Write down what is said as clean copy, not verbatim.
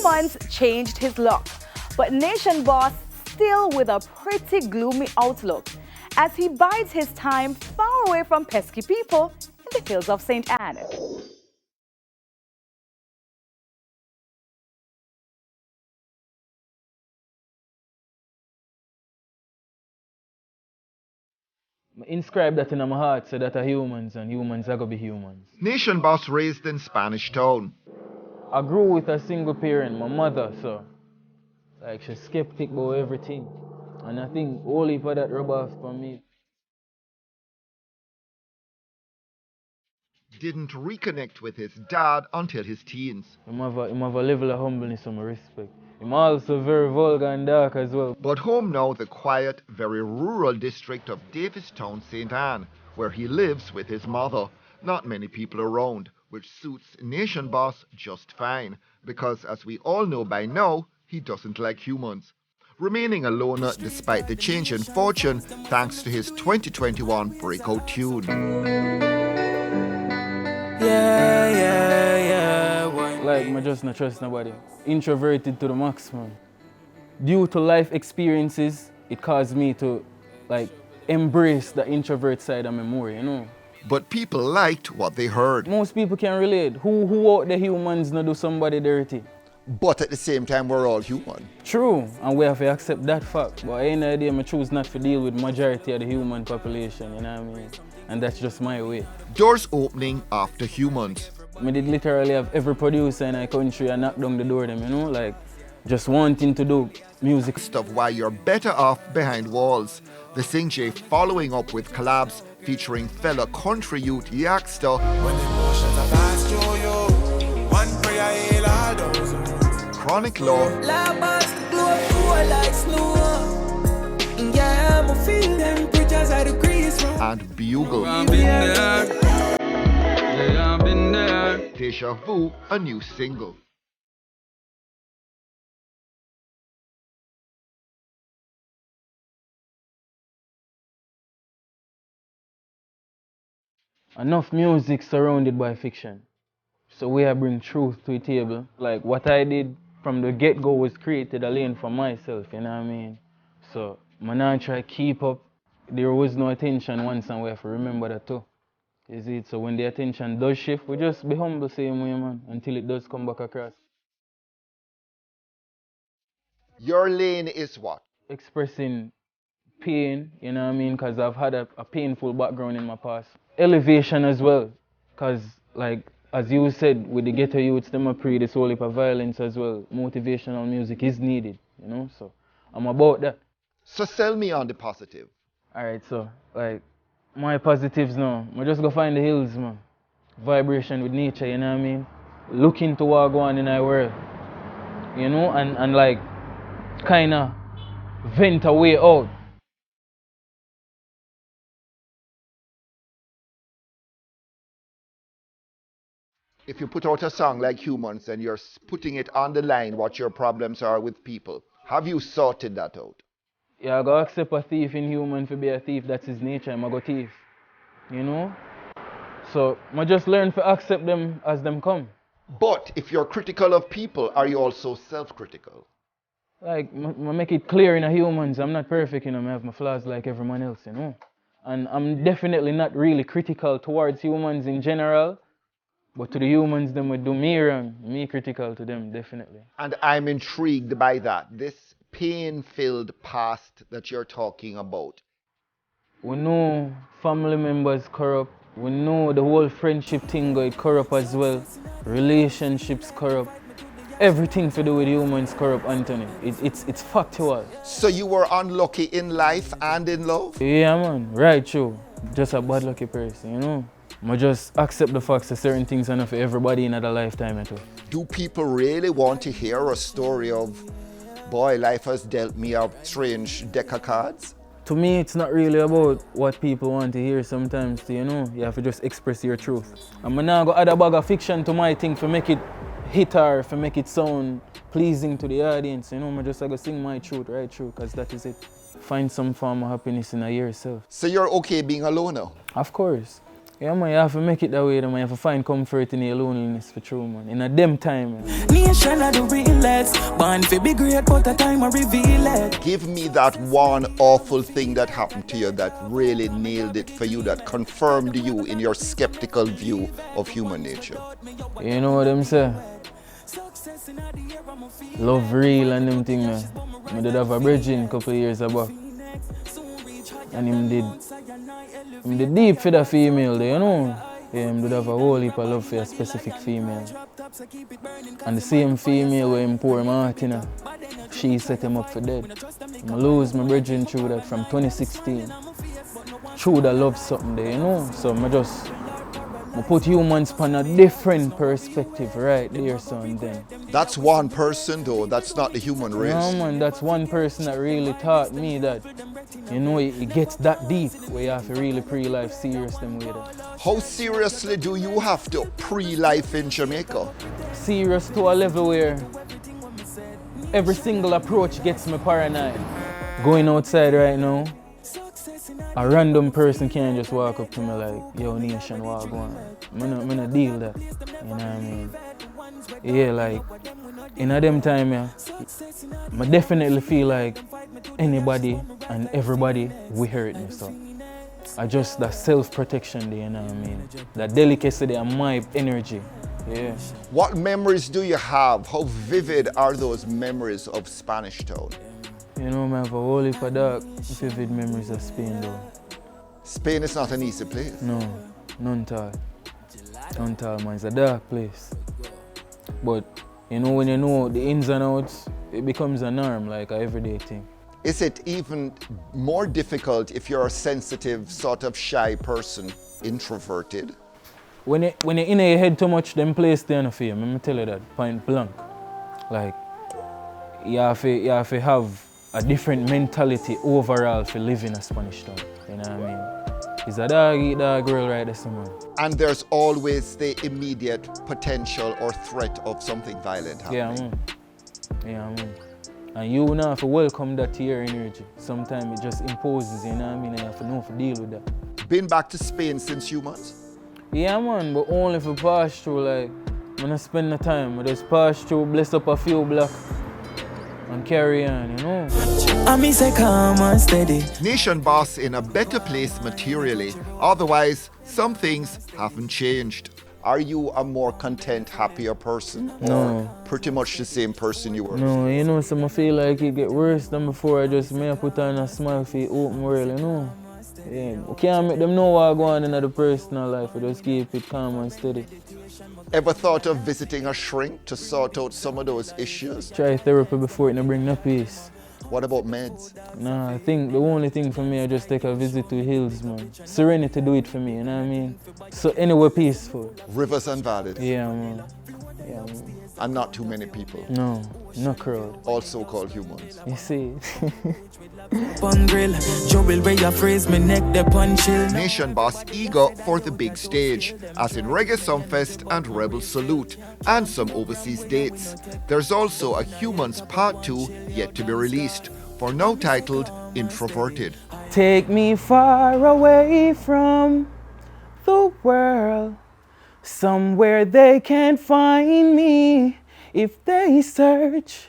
Humans changed his luck, but Nation Boss still with a pretty gloomy outlook as he bides his time far away from pesky people in the hills of St. Anne. Inscribe that in my heart so that are humans and humans are going to be humans. Nation Boss raised in Spanish Town. I grew with a single parent, my mother, so like she's skeptic about everything. And I think only for that rub off for me. Didn't reconnect with his dad until his teens. Him have a level of humbleness and respect. I'm also very vulgar and dark as well. But home now, the quiet, very rural district of Davistown, St. Anne, where he lives with his mother. Not many people around, which suits Nation Boss just fine, because as we all know by now, he doesn't like humans. Remaining a loner despite the change in fortune thanks to his 2021 breakout tune. Like, I just not trust nobody. Introverted to the maximum. Due to life experiences, it caused me to, like, embrace the introvert side of memory, you know. But people liked what they heard. Most people can relate. Who out the humans not do somebody dirty? But at the same time, we're all human. True, and we have to accept that fact. But at the end of the day, I choose not to deal with majority of the human population, you know what I mean? And that's just my way. Doors opening after humans. I did literally have every producer in our country and knock down the door them, you know, like just wanting to do music. Of why you're better off behind walls. The Sing J following up with collabs featuring fellow country youth Yakster, Chronic Law, and Bugle. Deja Vu, a new single. Enough music surrounded by fiction. So we have bring truth to the table. Like what I did from the get-go was created a lane for myself, you know what I mean? So I'm not try to keep up. There was no attention once and we have to remember that too. Is it? So when the attention does shift, we just be humble same way, man, until it does come back across. Your lane is what? Expressing pain, you know what I mean? Because I've had a painful background in my past. Elevation as well, because like as you said, with the ghetto youths, them are pre this whole heap of violence as well. Motivational music is needed, you know, so I'm about that. So sell me on the positive. Alright, so like my positives now, I just go find the hills, man. Vibration with nature, you know what I mean? Look into what go on in our world, you know, and like kinda vent a way out. If you put out a song like Humans and you're putting it on the line what your problems are with people, have you sorted that out? Yeah, I go accept a thief in human to be a thief, that's his nature, I'm a go thief. You know? So I just learn to accept them as them come. But if you're critical of people, are you also self-critical? Like, I make it clear in a humans, I'm not perfect, you know, I have my flaws like everyone else, you know. And I'm definitely not really critical towards humans in general. But to the humans, them would do me wrong, me critical to them, definitely. And I'm intrigued by that, this pain-filled past that you're talking about. We know family members corrupt. We know the whole friendship thing got corrupt as well. Relationships corrupt. Everything to do with humans corrupt, Anthony. It's factual. So you were unlucky in life and in love? Yeah, man. Right, true. Just a bad lucky person, you know. I just accept the facts that certain things are not for everybody in a lifetime at all. Do people really want to hear a story of, boy, life has dealt me a strange deck of cards? To me, it's not really about what people want to hear sometimes, you know. You have to just express your truth. I'm now going to add a bag of fiction to my thing to make it hit or to make it sound pleasing to the audience, you know. I'm just going to sing my truth, right through, because that is it. Find some form of happiness in yourself. So you're okay being a loner? Of course. Yeah, man, you have to make it that way, man. You have to find comfort in your loneliness for true, man. In a them time, man. Nation of the realest. Born for be great, but the time I reveal it. Give me that one awful thing that happened to you that really nailed it for you, that confirmed you in your skeptical view of human nature. You know what them say? Love real and them thing, man. I did have a virgin a couple of years ago. And him did deep for the female, you know. Yeah, him did have a whole heap of love for a specific female. And the same female where him pour my heart in, she set him up for dead. I lose my virgin through that from 2016. Through the love something there, you know. So I put humans on a different perspective right there, son, then. That's one person though, that's not the human race. No, man, that's one person that really taught me that, you know, it gets that deep where you have to really pre-life serious them with it. How seriously do you have to pre-life in Jamaica? Serious to a level where every single approach gets me paranoid. Going outside right now, a random person can't just walk up to me like, yo, nation, what go on? I'm not deal that, you know what I mean? Yeah, like, in a them time, yeah, I definitely feel like anybody and everybody will hurt me, so. I just that self-protection there, you know what I mean? That delicacy there, my energy, yeah. What memories do you have? How vivid are those memories of Spanish Town? You know, I have a whole heap of dark, vivid memories of Spain though. Spain is not an easy place. No, none at all. None at all, man. It's a dark place. But, you know, when you know the ins and outs, it becomes a norm, like an everyday thing. Is it even more difficult if you're a sensitive, sort of shy person, introverted? When you're in your head too much, them place there no fear. Let me tell you that, point blank. Like, you have to have a different mentality overall for living a Spanish town. You know what I mean? It's a dog eat dog girl right there somewhere. And there's always the immediate potential or threat of something violent happening. Yeah, man. Yeah, man. And you now have to welcome that to your energy. Sometimes it just imposes, you know what I mean? And you have to know to deal with that. Been back to Spain since few months? Yeah, man, but only for pass through, like, when I spend the time, I just pass through, bless up a few blocks and carry on, you know? I mean, say calm and steady. Nation Boss in a better place materially. Otherwise, some things haven't changed. Are you a more content, happier person? No. Or pretty much the same person you were? No, you know, so I feel like it get worse than before. I just may put on a smile for the open world, you know? Yeah, we can't make them know what go on in the personal life. We just keep it calm and steady. Ever thought of visiting a shrink to sort out some of those issues? Try therapy before it no bring no peace. What about meds? Nah, I think the only thing for me, I just take a visit to hills, man. Serenity do it for me, you know what I mean? So anywhere peaceful. Rivers and valleys? Yeah, man. Yeah, man. And not too many people? No, no crowd. All so-called humans? You see? Pun grill, trouble where you phrase me neck the punchill. Nation Boss eager for the big stage, as in Reggae Sumfest and Rebel Salute, and some overseas dates. There's also a Humans Part 2 yet to be released, for now titled Introverted. Take me far away from the world, somewhere they can't find me if they search.